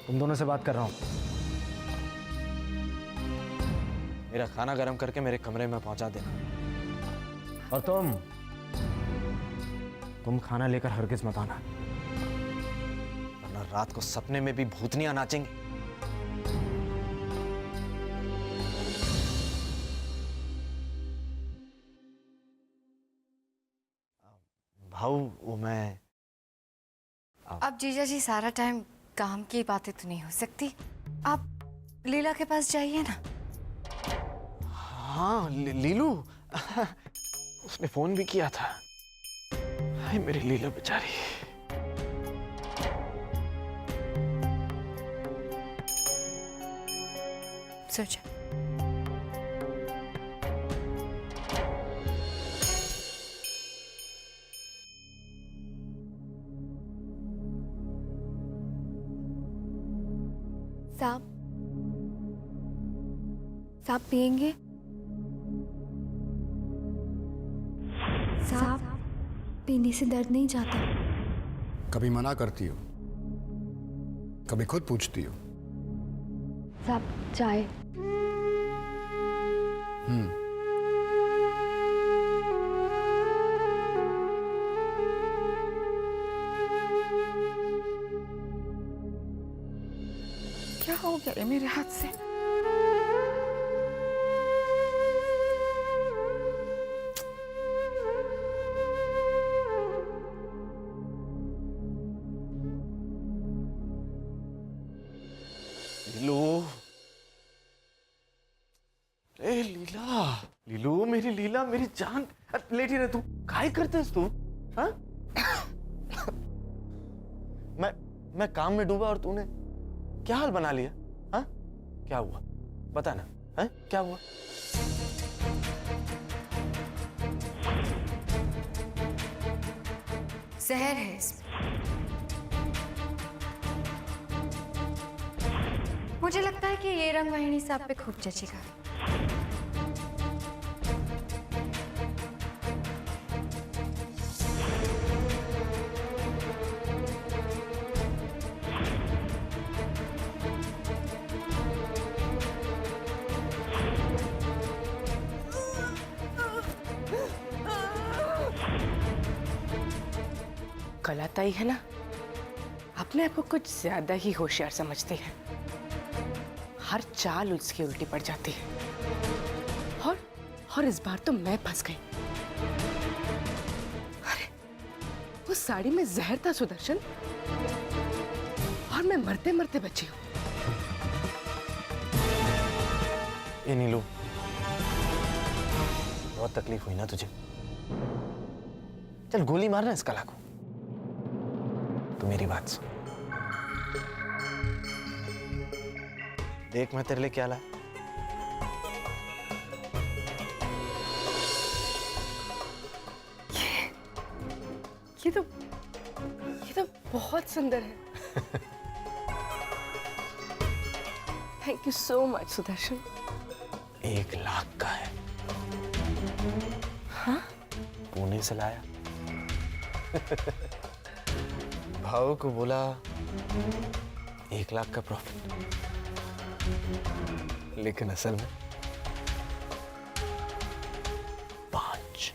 तुम दोनों से बात कर रहा हूँ। मेरा खाना गर्म करके मेरे कमरे में पहुंचा देना। और तुम खाना लेकर हरगिज मत आना, वरना रात को सपने में भी भूतनियां नाचेंगी। भाऊ वो मैं अब जीजा जी सारा टाइम काम की बातें तो नहीं हो सकती। आप लीला के पास जाइए ना। हाँ लीलू उसने फोन भी किया था। हाय मेरी लीला बेचारी। सोचा सांप पिएंगे? सांप पीने से दर्द नहीं जाता। कभी मना करती हो, कभी खुद पूछती हो। सांप चाय। क्या हो गया है मेरे हाथ से? लीलू ए लीला, लीलू मेरी लीला, मेरी जान। लेटी रह तू, काय करते तू? हाँ? मैं काम में डूबा और तूने क्या हाल बना लिया? हाँ? क्या हुआ बता ना। हाँ? क्या हुआ? जहर है इसमें। मुझे लगता है कि ये रंग वाहिनी से आप पे खूब जचेगा। कलाताई है ना, अपने आप को कुछ ज्यादा ही होशियार समझती है। हर चाल उसकी उल्टी पड़ जाती है। और इस बार तो मैं फंस गई। अरे उस साड़ी में जहर था सुदर्शन, और मैं मरते मरते बची हूँ। ए नीलू, बहुत तकलीफ हुई ना तुझे? चल गोली मारना इस कला को। तू मेरी बात सुन, देख मैं तेरे लिए क्या लाया। ये तो बहुत सुंदर है। Thank you so much Sudarshan. 1 lakh का है। हाँ? पुणे से लाया। भाव को बोला 1 लाख का प्रॉफिट, लेकिन असल में 5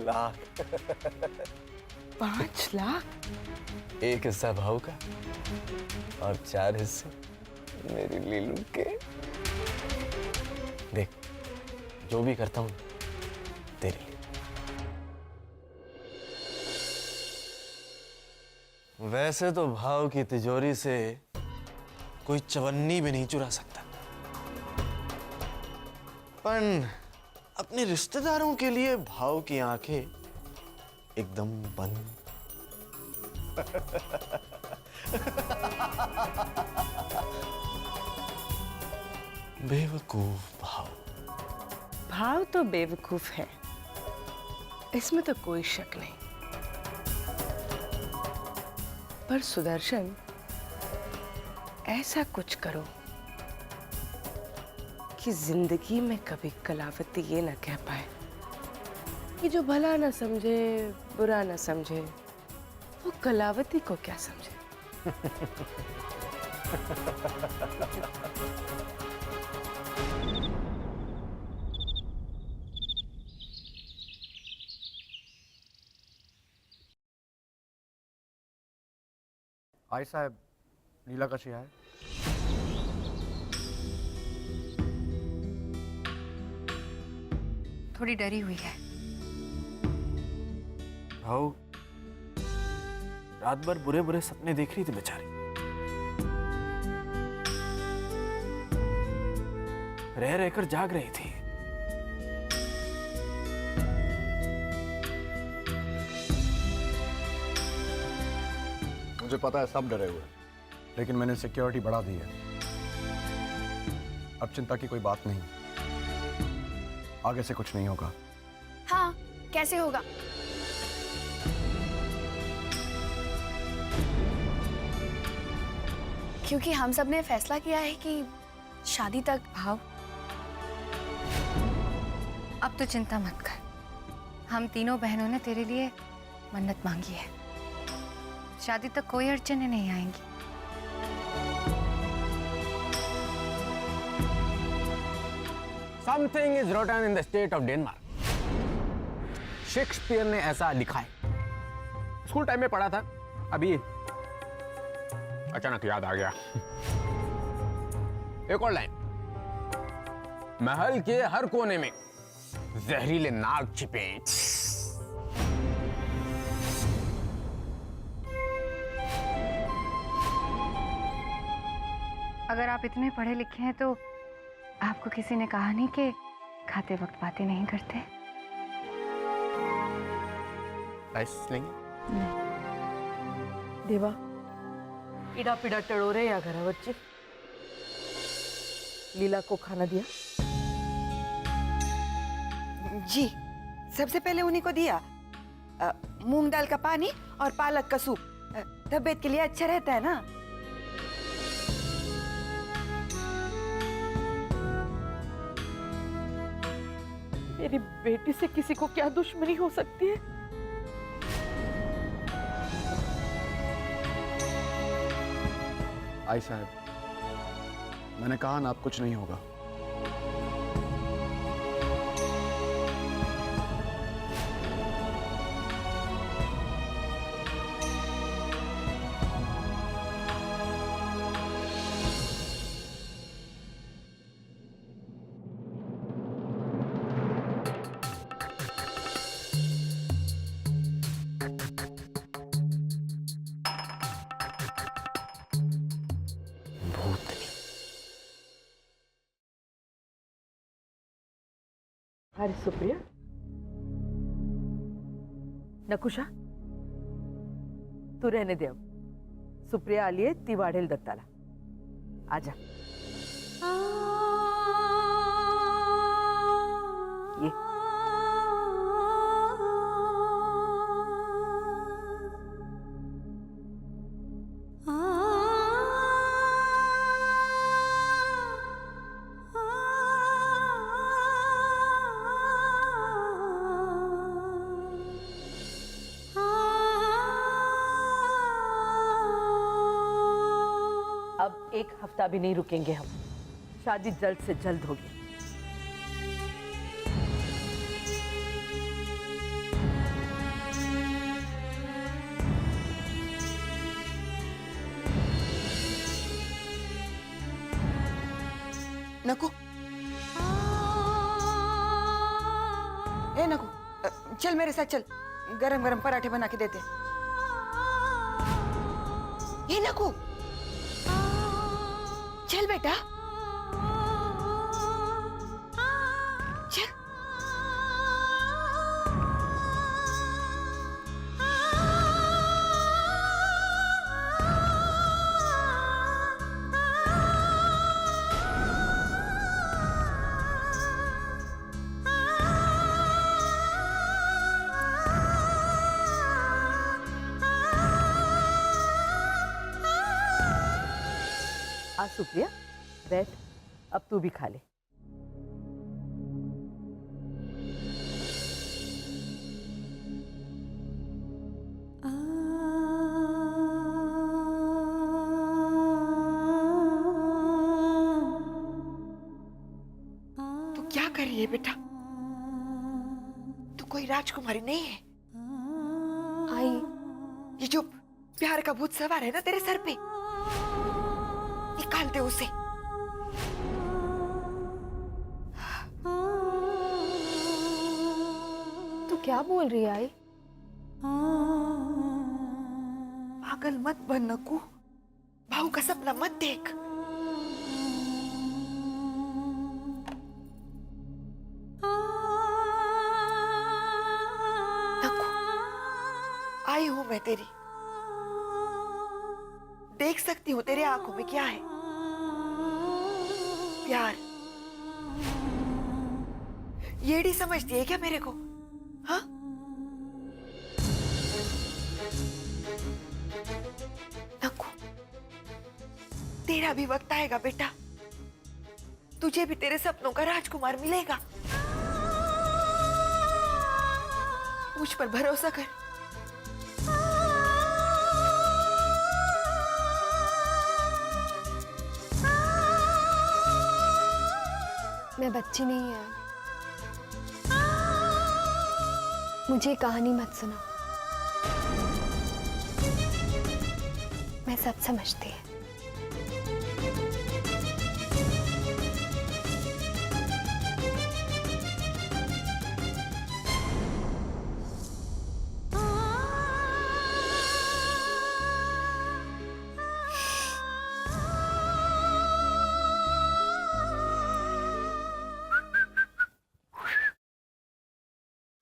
लाख। 5 लाख? 1 हिस्सा भाव का और 4 हिस्से मेरी लीलू के। देख जो भी करता हूं तेरे लिए। वैसे तो भाव की तिजोरी से कोई चवन्नी भी नहीं चुरा सकता, पर अपने रिश्तेदारों के लिए भाव की आंखें एकदम बंद। बेवकूफ भाव। भाव तो बेवकूफ है, इसमें तो कोई शक नहीं। पर सुदर्शन, ऐसा कुछ करो कि जिंदगी में कभी कलावती ये ना कह पाए कि जो भला ना समझे, बुरा ना समझे, वो कलावती को क्या समझे? आई साहब, नीला कशी आहे? थोड़ी डरी हुई है। भाऊ रात भर बुरे बुरे सपने देख रही थी बेचारी। रह रहकर जाग रही थी। मुझे पता है सब डरे हुए हैं, लेकिन मैंने सिक्योरिटी बढ़ा दी है। अब चिंता की कोई बात नहीं, आगे से कुछ नहीं होगा। हाँ, कैसे होगा? क्योंकि हम सब ने फैसला किया है कि शादी तक। भाव, अब तो चिंता मत कर। हम तीनों बहनों ने तेरे लिए मन्नत मांगी है। शादी तक कोई अड़चनें नहीं आएंगी। Something is rotten in the state of Denmark. Shakespeare ने ऐसा लिखा है। स्कूल टाइम में पढ़ा था, अभी अचानक याद आ गया। एक और लाइन, महल के हर कोने में जहरीले नाग छिपे। अगर आप इतने पढ़े लिखे हैं तो आपको किसी ने कहा नहीं कि खाते वक्त बातें नहीं करते? आइस लेंगे? देवा, इड़ा पिड़ा टड़ोरे या घरा बच्चे? लीला को खाना दिया? जी, सबसे पहले उन्हीं को दिया। मूंग दाल का पानी और पालक का सूप तबीयत के लिए अच्छा रहता है ना। मेरी बेटी से किसी को क्या दुश्मनी हो सकती है? आई साहब, मैंने कहा ना, अब कुछ नहीं होगा। अरे सुप्रिया, नकुशा, तू रहने दे। अब सुप्रिया आली आहे, ती वाढेल दत्ताला। आजा। ये अब एक हफ्ता भी नहीं रुकेंगे हम। शादी जल्द से जल्द होगी। नकु, ए नकु, चल मेरे साथ चल, गरम गरम पराठे बना के देते। ए नकु, चल बेटा, चल। आ सुप्रिया, बैठ, अब तू भी खा ले। लिए बेटा, तू कोई राजकुमारी नहीं है। आई ये जो प्यार का भूत सवार है ना तेरे सर पे, निकाल दे उसे। तू क्या बोल रही है आई? पागल मत बन नकू, भाऊ का सपना मत देख। नकू, आई हूं मैं तेरी, देख सकती हूँ तेरे आंखों में क्या है। प्यार। येड़ी समझती है क्या मेरे को? हाँ? नकू, तेरा भी वक्त आएगा बेटा, तुझे भी तेरे सपनों का राजकुमार मिलेगा। मुझ पर भरोसा कर। मैं बच्ची नहीं है, मुझे कहानी मत सुना, मैं सब समझती है।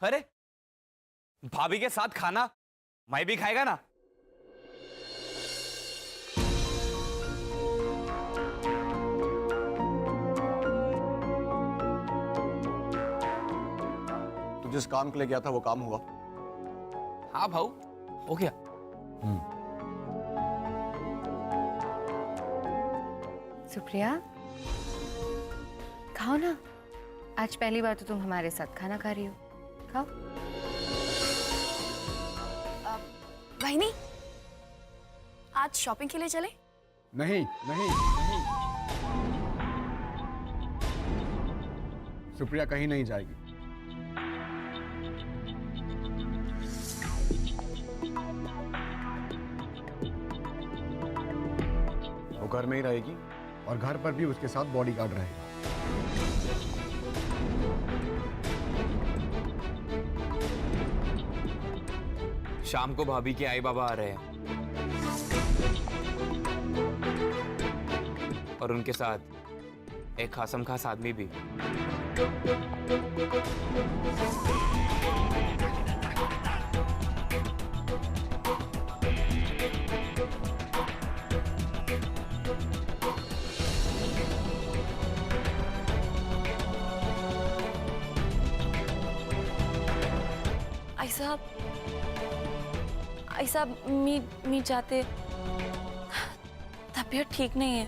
अरे भाभी के साथ खाना मैं भी खाएगा ना? तू जिस काम के लिए गया था वो काम हुआ? हाँ भाऊ, हो गया। सुप्रिया, खाओ ना, आज पहली बार तो तुम हमारे साथ खाना खा रही हो, खाओ। बहनी, आज शॉपिंग के लिए चले? नहीं नहीं नहीं, सुप्रिया कहीं नहीं जाएगी। वो घर में ही रहेगी और घर पर भी उसके साथ बॉडीगार्ड रहेगा। शाम को भाभी के आई बाबा आ रहे हैं और उनके साथ एक खासम खास आदमी भी। आई साहब, मी जाते, तबीयत ठीक नहीं है।